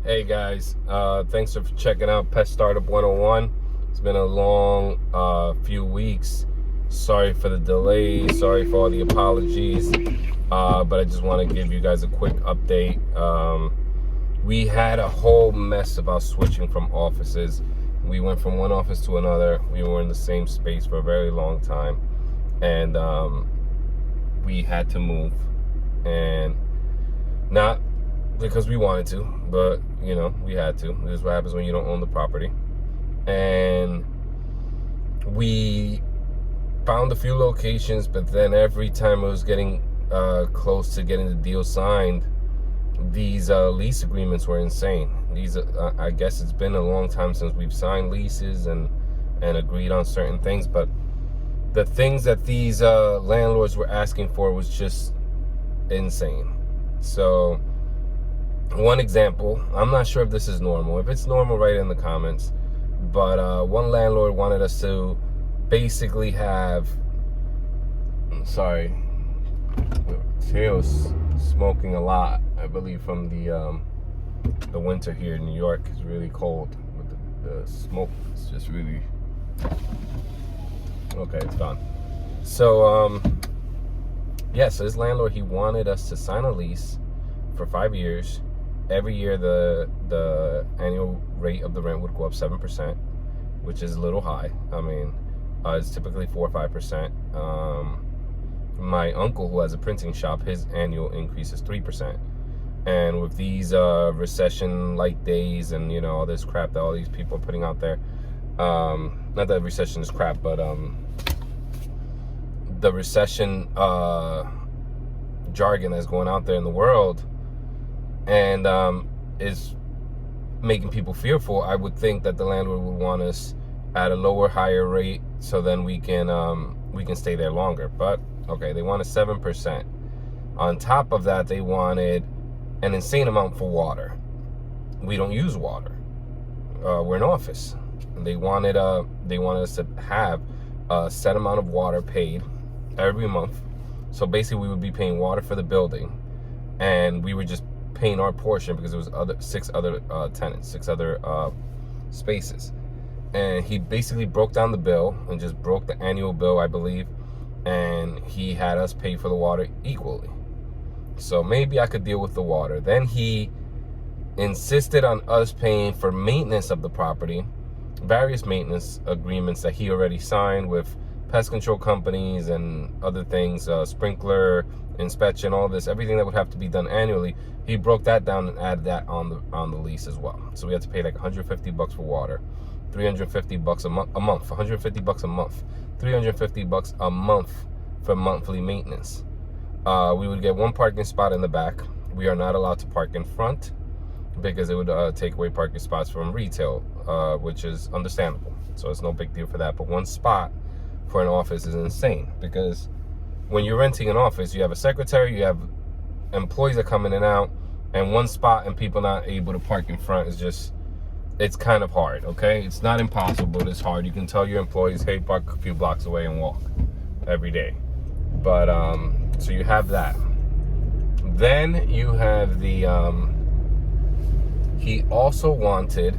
Hey guys, thanks for checking out Pest Startup 101. It's been a long few weeks. Sorry for the delay, sorry for all the apologies, but I just want to give you guys a quick update. We had a whole mess about switching from offices. We went from one office to another. We were in the same space for a very long time, and we had to move, and not because we wanted to, but we had to. This is what happens when you don't own the property. And we found a few locations, but then every time it was getting close to getting the deal signed, these lease agreements were insane. These I guess it's been a long time since we've signed leases and agreed on certain things, but the things that these landlords were asking for was just insane. So one example, I'm not sure if this is normal. If it's normal, write it in the comments. But one landlord wanted us to basically have, Theo was smoking a lot, I believe, from the winter here in New York. It's really cold with the smoke. It's just really, okay, it's gone. So so this landlord, he wanted us to sign a lease for 5 years. Every year the annual rate of the rent would go up 7%, which is a little high. I mean, it's typically 4 or 5%. My uncle, who has a printing shop, his annual increase is 3%. And with these recession-like days and all this crap that all these people are putting out there, not that recession is crap, but the recession jargon that's going out there in the world, and is making people fearful. I would think that the landlord would want us at a higher rate, so then we can stay there longer. But okay, they wanted 7%. On top of that, they wanted an insane amount for water. We don't use water. We're an office. They wanted us to have a set amount of water paid every month. So basically, we would be paying water for the building, and we were just paying our portion because it was six other tenants, 6 other spaces. And he basically broke down the bill and just broke the annual bill, I believe, and he had us pay for the water equally. So maybe I could deal with the water. Then he insisted on us paying for maintenance of the property, various maintenance agreements that he already signed with pest control companies and other things, sprinkler inspection, all this, everything that would have to be done annually. He broke that down and added that on the lease as well. So we had to pay like $150 for water, $350 a month, $150 a month, $350 a month for monthly maintenance. We would get one parking spot in the back. We are not allowed to park in front because it would take away parking spots from retail, which is understandable. So it's no big deal for that. But one spot for an office is insane, because when you're renting an office, you have a secretary, you have employees that come in and out, and one spot and people not able to park in front is just, it's kind of hard, okay? It's not impossible, but it's hard. You can tell your employees, hey, park a few blocks away and walk every day. But so you have that. Then you have the he also wanted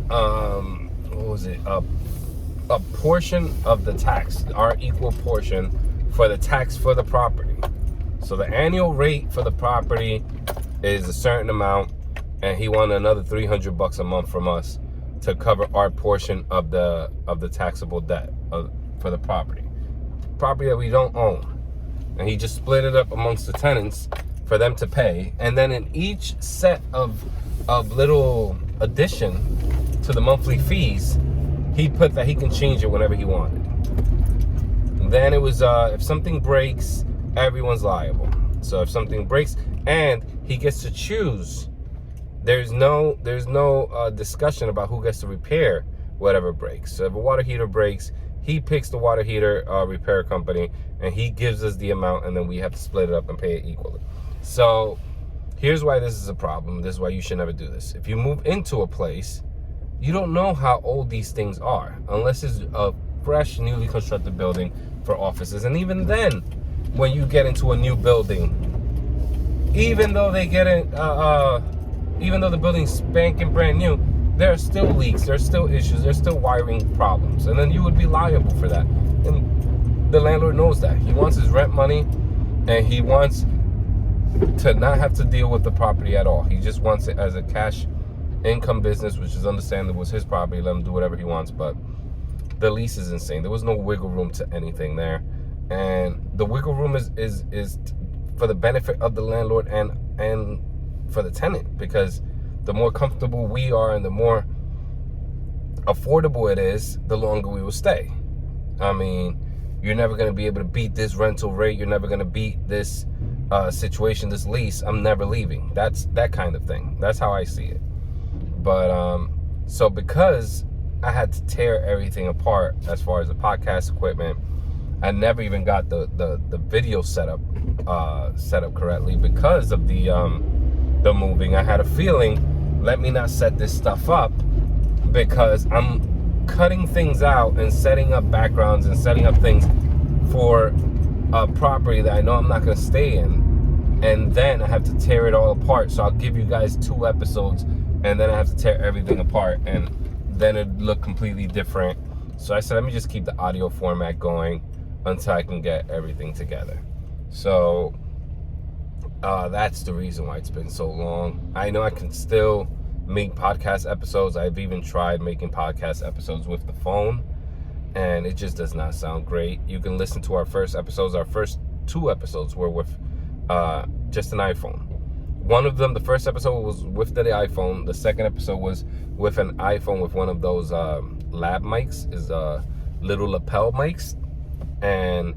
what was it, a portion of the tax, our equal portion for the tax for the property. So the annual rate for the property is a certain amount, and he wanted another $300 a month from us to cover our portion of the taxable debt for the property that we don't own. And he just split it up amongst the tenants for them to pay. And then in each set of little addition to the monthly fees, he put that he can change it whenever he wanted. And then it was if something breaks, everyone's liable. So if something breaks, and he gets to choose, there's no discussion about who gets to repair whatever breaks. So if a water heater breaks, he picks the water heater repair company, and he gives us the amount, and then we have to split it up and pay it equally. So here's why this is a problem. This is why you should never do this. If you move into a place, you don't know how old these things are unless it's a fresh, newly constructed building for offices. And even then, when you get into a new building, even though they get it even though the building's spanking brand new, there are still leaks, there's still issues, there's still wiring problems, and then you would be liable for that. And the landlord knows that. He wants his rent money, and he wants to not have to deal with the property at all. He just wants it as a cash income business, which is understandable. It was his property, let him do whatever he wants, but the lease is insane. There was no wiggle room to anything there, and the wiggle room is for the benefit of the landlord and for the tenant, because the more comfortable we are and the more affordable it is, the longer we will stay. I mean, you're never going to be able to beat this rental rate. You're never going to beat this situation, this lease. I'm never leaving. That's that kind of thing. That's how I see it. But so because I had to tear everything apart as far as the podcast equipment, I never even got the video setup correctly because of the moving. I had a feeling, let me not set this stuff up, because I'm cutting things out and setting up backgrounds and setting up things for a property that I know I'm not going to stay in, and then I have to tear it all apart. So I'll give you guys 2 episodes, and then I have to tear everything apart, and then it'd look completely different. So I said, let me just keep the audio format going until I can get everything together. So that's the reason why it's been so long. I know I can still make podcast episodes. I've even tried making podcast episodes with the phone, and it just does not sound great. You can listen to our first episodes. Our first 2 episodes were with just an iPhone. One of them, the first episode was with the iPhone. The second episode was with an iPhone with one of those lab mics, is little lapel mics. And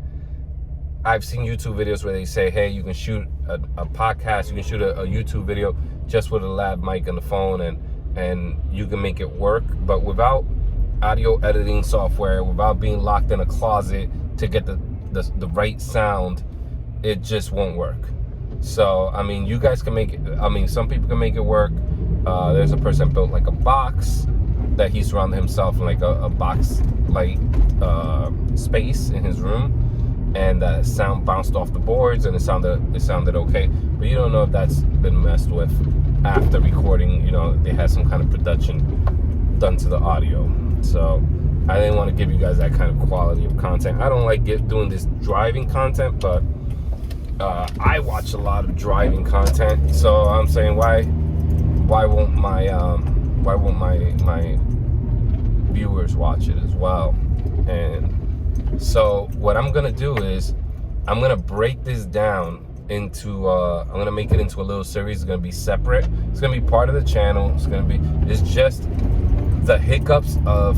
I've seen YouTube videos where they say, hey, you can shoot a podcast, you can shoot a YouTube video just with a lab mic on the phone, and you can make it work. But without audio editing software, without being locked in a closet to get the right sound, it just won't work. So, I mean, you guys can make it. I mean, some people can make it work. There's a person built like a box that he surrounded himself in, like a box like space in his room, and sound bounced off the boards, and it sounded okay. But you don't know if that's been messed with after recording. You know, they had some kind of production done to the audio. So I didn't want to give you guys that kind of quality of content. I don't like doing this driving content, but I watch a lot of driving content, so I'm saying why won't my viewers watch it as well? And so what I'm gonna do is I'm gonna break this down into I'm gonna make it into a little series. It's gonna be separate. It's gonna be part of the channel. It's just the hiccups of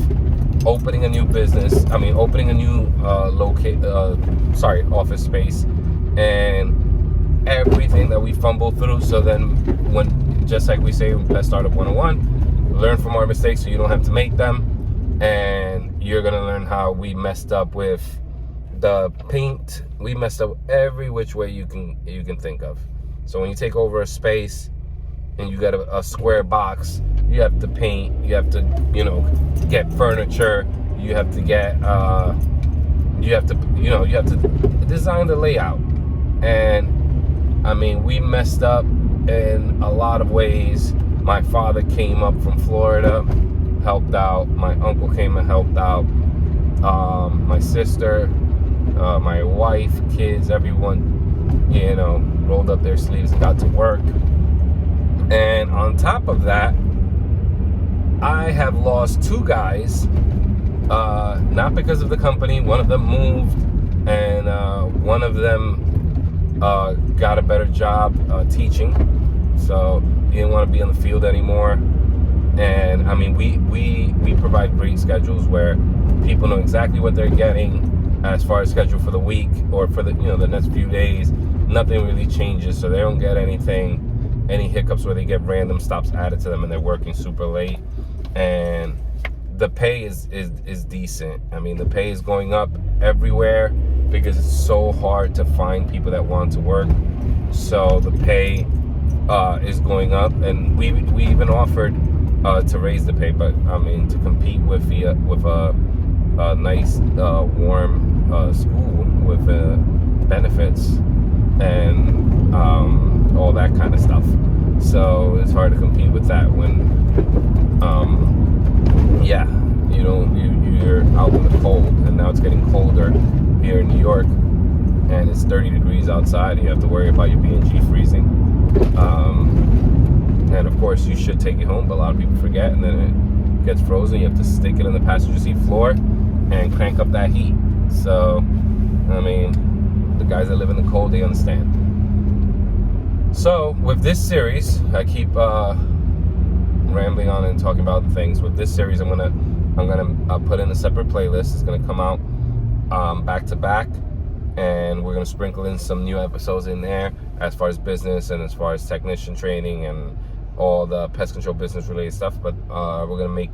opening a new business. I mean, opening a new office space, and everything that we fumble through. So then, when, just like we say in Pest Startup 101, learn from our mistakes so you don't have to make them. And you're gonna learn how we messed up with the paint. We messed up every which way you can think of. So when you take over a space and you got a square box, you have to paint, you have to, get furniture, you have to get you have to design the layout. And I mean, we messed up in a lot of ways. My father came up from Florida, helped out. My uncle came and helped out. My sister, my wife, kids, everyone, rolled up their sleeves and got to work. And on top of that, I have lost 2 guys, not because of the company. One of them moved, and one of them got a better job teaching, so he didn't want to be on the field anymore. And I mean, we provide great schedules where people know exactly what they're getting as far as schedule for the week or for the the next few days. Nothing really changes, so they don't get any hiccups where they get random stops added to them and they're working super late. And the pay is decent. I mean, the pay is going up everywhere because it's so hard to find people that want to work. So the pay is going up, and we even offered to raise the pay, but I mean, to compete with a nice warm school with benefits and all that kind of stuff. So it's hard to compete with that when, yeah, you're out in the cold, and now it's getting colder here in New York, and it's 30 degrees outside, and you have to worry about your B&G freezing. And of course, you should take it home, but a lot of people forget, and then it gets frozen. You have to stick it in the passenger seat floor and crank up that heat. So, I mean, the guys that live in the cold, they understand. So, with this series, I keep rambling on and talking about things. With this series, I'm gonna put in a separate playlist. It's gonna come out back to back, and we're gonna sprinkle in some new episodes in there as far as business and as far as technician training and all the pest control business related stuff. But we're gonna make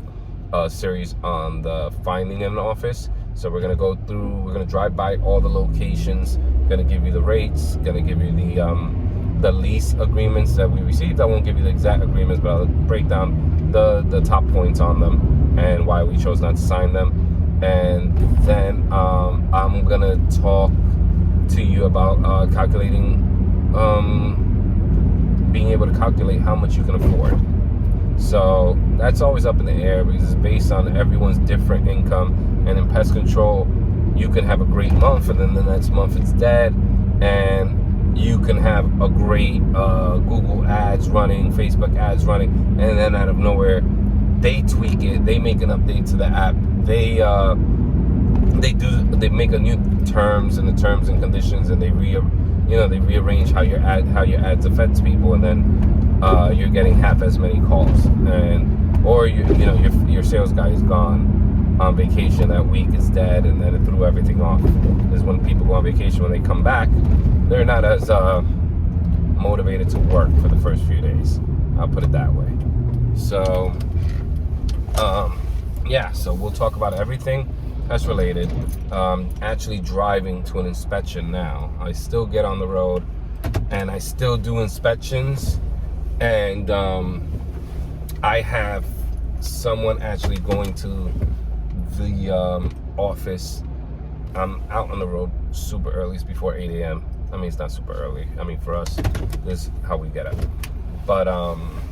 a series on the finding an office. So we're gonna go through, we're gonna drive by all the locations, gonna give you the rates, gonna give you the lease agreements that we received. I won't give you the exact agreements, but I'll break down the top points on them and why we chose not to sign them. And then I'm gonna talk to you about calculating, being able to calculate how much you can afford. So that's always up in the air because it's based on everyone's different income. And in pest control, you can have a great month, and then the next month it's dead. And you can have a great Google ads running, Facebook ads running, and then out of nowhere, they tweak it. They make an update to the app. They make a new terms and the terms and conditions, and they rearrange how your ads affects people, and then you're getting half as many calls, or your sales guy is gone on vacation that week, is dead, and then it threw everything off. Because when people go on vacation, when they come back, they're not as motivated to work for the first few days. I'll put it that way. So yeah, so we'll talk about everything that's related. Actually driving to an inspection now. I still get on the road and I still do inspections, and I have someone actually going to the office. I'm out on the road super early. It's before 8 a.m. I mean, it's not super early. I mean, for us, this is how we get up. But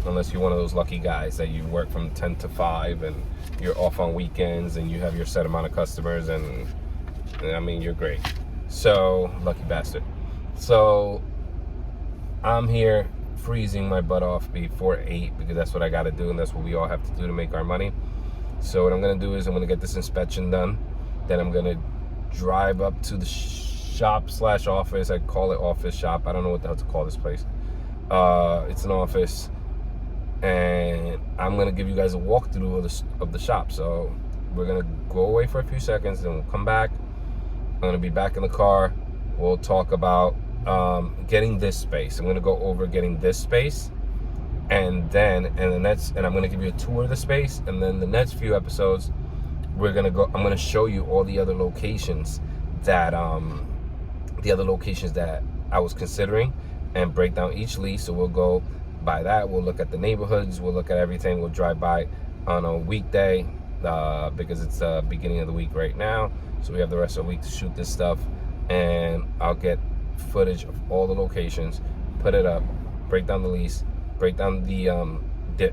unless you're one of those lucky guys that you work from 10 to 5 and you're off on weekends and you have your set amount of customers, and I mean, you're great. So, lucky bastard. So, I'm here freezing my butt off before 8 because that's what I got to do, and that's what we all have to do to make our money. So what I'm going to do is I'm going to get this inspection done. Then I'm going to drive up to the shop/office. I call it office shop. I don't know what the hell to call this place. It's an office, and I'm gonna give you guys a walkthrough of the shop. So we're gonna go away for a few seconds, then we'll come back. I'm gonna be back in the car. We'll talk about getting this space. I'm gonna go over getting this space, and then I'm gonna give you a tour of the space. And then the next few episodes, I'm gonna show you all the other locations that I was considering, and break down each lease. So we'll go by that. We'll look at the neighborhoods. We'll look at everything. We'll drive by on a weekday because it's the beginning of the week right now. So we have the rest of the week to shoot this stuff. And I'll get footage of all the locations, put it up, break down the lease, break down the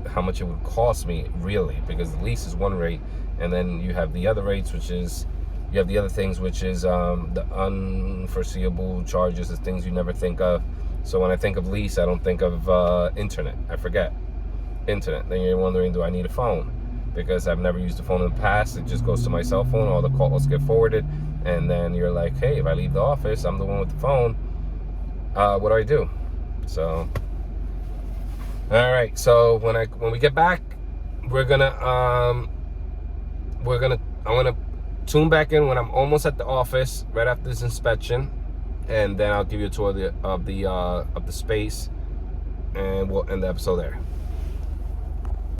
how much it would cost me really, because the lease is one rate, and then you have the other rates, which is you have the other things, which is the unforeseeable charges, the things you never think of. So when I think of lease, I don't think of internet. I forget internet. Then you're wondering, do I need a phone? Because I've never used a phone in the past. It just goes to my cell phone. All the calls get forwarded. And then you're like, hey, if I leave the office, I'm the one with the phone. What do I do? So, all right. So when we get back, I'm gonna tune back in when I'm almost at the office, right after this inspection. And then I'll give you a tour of the space, and we'll end the episode there.